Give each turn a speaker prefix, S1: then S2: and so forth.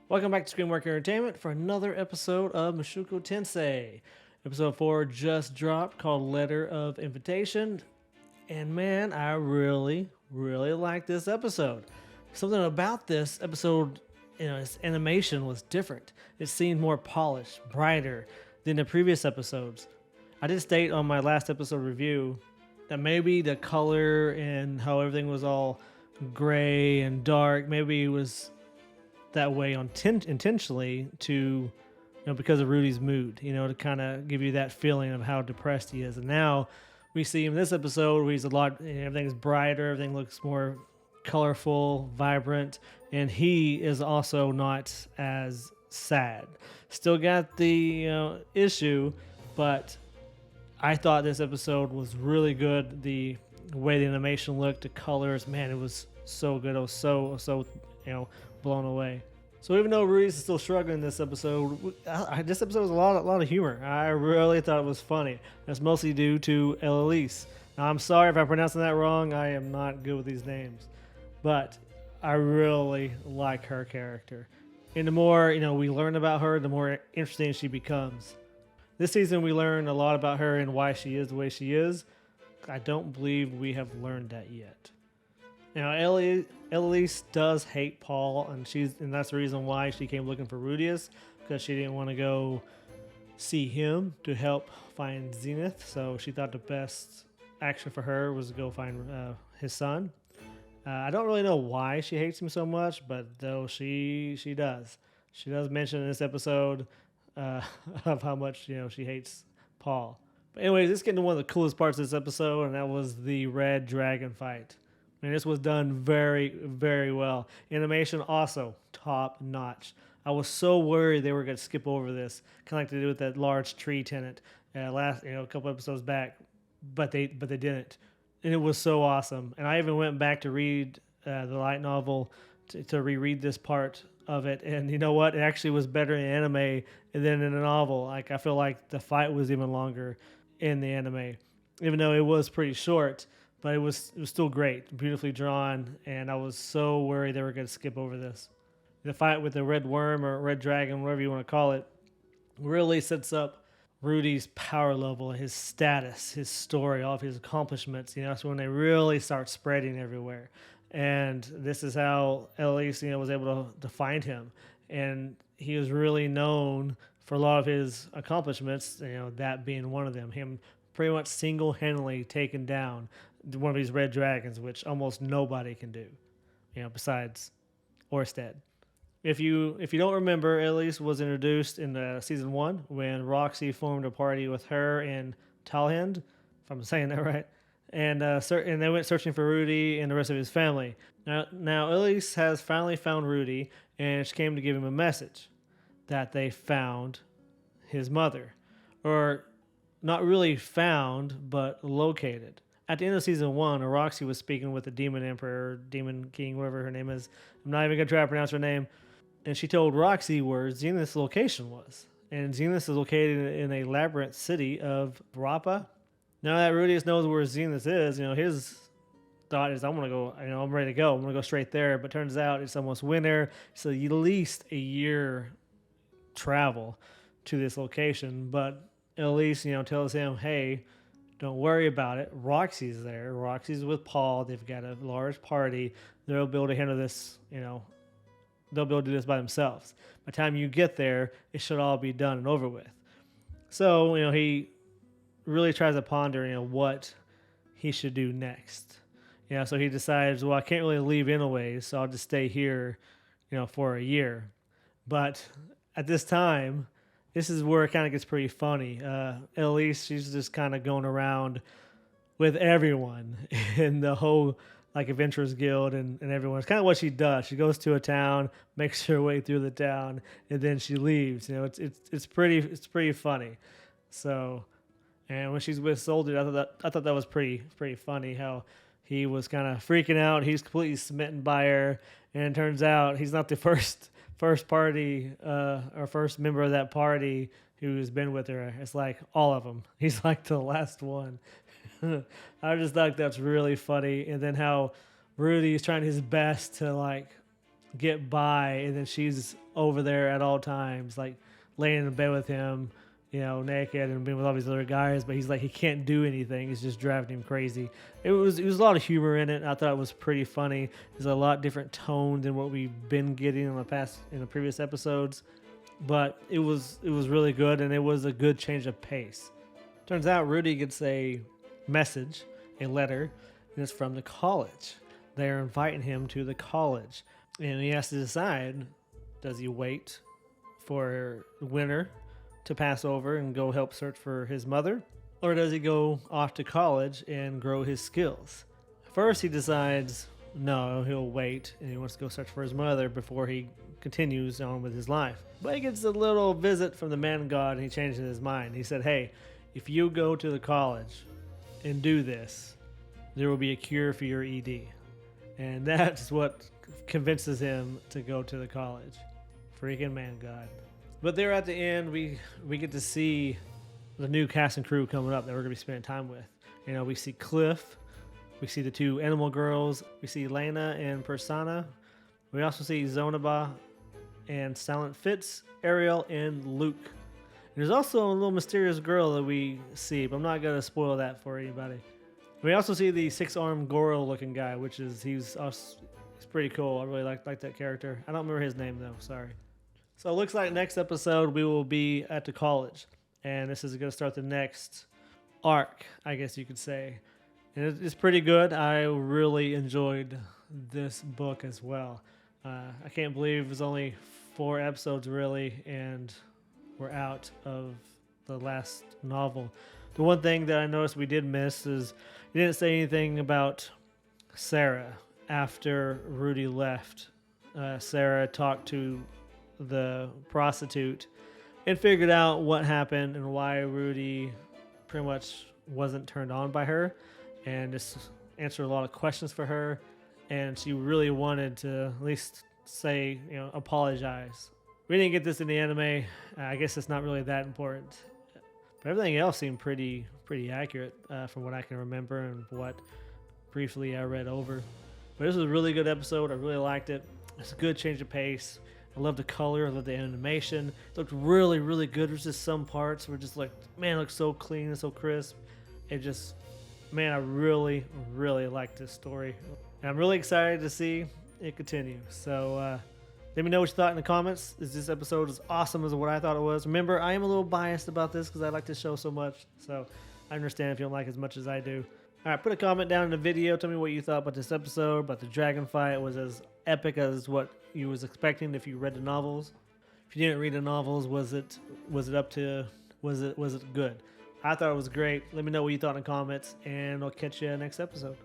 S1: Welcome back to Screenwork Entertainment for another episode of Mushoku Tensei. Episode 4 just dropped called Letter of Invitation. And man, I really like this episode. Something about this episode, its animation was different. It seemed more polished, brighter than the previous episodes. I did state on my last episode review that maybe the color and how everything was all gray and dark, maybe it was that way intentionally to because of Rudy's mood, to kind of give you that feeling of how depressed he is. And now we see him in this episode where he's everything's brighter, everything looks more colorful, vibrant, and he is also not as sad. Still got the issue, but I thought this episode was really good. The way the animation looked, the colors, man, it was so good. I was so blown away. So even though Rudy's still struggling this episode, this episode was a lot of humor. I really thought it was funny. That's mostly due to Elise. Now, I'm sorry if I'm pronouncing that wrong. I am not good with these names. But I really like her character. And the more, we learn about her, the more interesting she becomes. This season, we learn a lot about her and why she is the way she is. I don't believe we have learned that yet. Now, Elise does hate Paul, and that's the reason why she came looking for Rudius, because she didn't want to go see him to help find Zenith. So she thought the best action for her was to go find his son. I don't really know why she hates him so much, but though she does. She does mention in this episode of how much she hates Paul. But anyways, let's get into one of the coolest parts of this episode, and that was the red dragon fight. And this was done very, very well. Animation also top notch. I was so worried they were going to skip over this, kind of like they did with that large tree tenant a couple episodes back, but they didn't, and it was so awesome. And I even went back to read the light novel to reread this part of it, and you know what? It actually was better in anime than in a novel. Like I feel like the fight was even longer in the anime, even though it was pretty short. But it was still great, beautifully drawn, and I was so worried they were going to skip over this. The fight with the red worm or red dragon, whatever you want to call it, really sets up Rudy's power level, his status, his story, all of his accomplishments. That's when they really start spreading everywhere. And this is how Elise, was able to find him. And he was really known for a lot of his accomplishments, that being one of them. Him pretty much single-handedly taking down one of these red dragons, which almost nobody can do, besides Orsted. If you don't remember, Elise was introduced in season 1 when Roxy formed a party with her and Talhand, if I'm saying that right, and they went searching for Rudy and the rest of his family. Now Elise has finally found Rudy, and she came to give him a message that they found his mother, or not really found, but located. At the end of season 1, Roxy was speaking with the Demon Emperor, Demon King, whatever her name is. I'm not even going to try to pronounce her name. And she told Roxy where Zenith's location was. And Zenith is located in a labyrinth city of Brapa. Now that Rudius knows where Zenith is, his thought is, I'm ready to go. I'm going to go straight there. But turns out it's almost winter. So at least a year travel to this location. But Elise, tells him, hey, don't worry about it. Roxy's there. Roxy's with Paul. They've got a large party. They'll be able to handle this, they'll be able to do this by themselves. By the time you get there, it should all be done and over with. So, he really tries to ponder, what he should do next. So he decides, well, I can't really leave anyways, so I'll just stay here, for a year. But at this time, this is where it kind of gets pretty funny. Elise, she's just kind of going around with everyone in the whole Adventurers Guild and everyone. It's kind of what she does. She goes to a town, makes her way through the town, and then she leaves. It's pretty funny. So, and when she's with Soldier, I thought that was pretty funny how he was kind of freaking out. He's completely smitten by her, and it turns out he's not the first party or first member of that party who's been with her. It's like all of them. He's like the last one. I just thought that's really funny. And then how Rudy is trying his best to get by, and then she's over there at all times, like laying in bed with him, naked and being with all these other guys, but he's like, he can't do anything. It's just driving him crazy. It was a lot of humor in it. I thought it was pretty funny. There's a lot different tone than what we've been getting in the previous episodes, but it was really good, and it was a good change of pace. Turns out Rudy gets a message, a letter, and it's from the college. They're inviting him to the college, and he has to decide, does he wait for winter to pass over and go help search for his mother, or does he go off to college and grow his skills? First, he decides no, he'll wait, and he wants to go search for his mother before he continues on with his life. But he gets a little visit from the man god, and he changes his mind. He said, hey, if you go to the college and do this, there will be a cure for your ED. And that's what convinces him to go to the college. Freaking man god. But there at the end, we get to see the new cast and crew coming up that we're going to be spending time with. We see Cliff. We see the two animal girls. We see Lena and Persana. We also see Zonaba and Silent Fitz, Ariel, and Luke. And there's also a little mysterious girl that we see, but I'm not going to spoil that for anybody. We also see the 6-armed Goro-looking guy, which is he's pretty cool. I really like that character. I don't remember his name though. Sorry. So it looks like next episode we will be at the college, and this is going to start the next arc, I guess you could say. And it's pretty good. I really enjoyed this book as well. I can't believe it was only 4 episodes really, and we're out of the last novel. The one thing that I noticed we did miss is you didn't say anything about Sarah after Rudy left. Sarah talked to the prostitute and figured out what happened and why Rudy pretty much wasn't turned on by her, and just answered a lot of questions for her. And she really wanted to at least say, apologize. We didn't get this in the anime. I guess it's not really that important. But everything else seemed pretty accurate from what I can remember and what briefly I read over. But this was a really good episode. I really liked it. It's a good change of pace. I love the color. I love the animation. It looked really, really good. There's just some parts where just like, man, it looks so clean and so crisp. It just, man, I really, really like this story. And I'm really excited to see it continue. So let me know what you thought in the comments. Is this episode as awesome as what I thought it was? Remember, I am a little biased about this because I like this show so much. So I understand if you don't like it as much as I do. All right, put a comment down in the video. Tell me what you thought about this episode, about the dragon fight. Was as epic as what you was expecting if you read the novels? If you didn't read the novels, was it good? I thought it was great. Let me know what you thought in the comments, and I'll catch you next episode.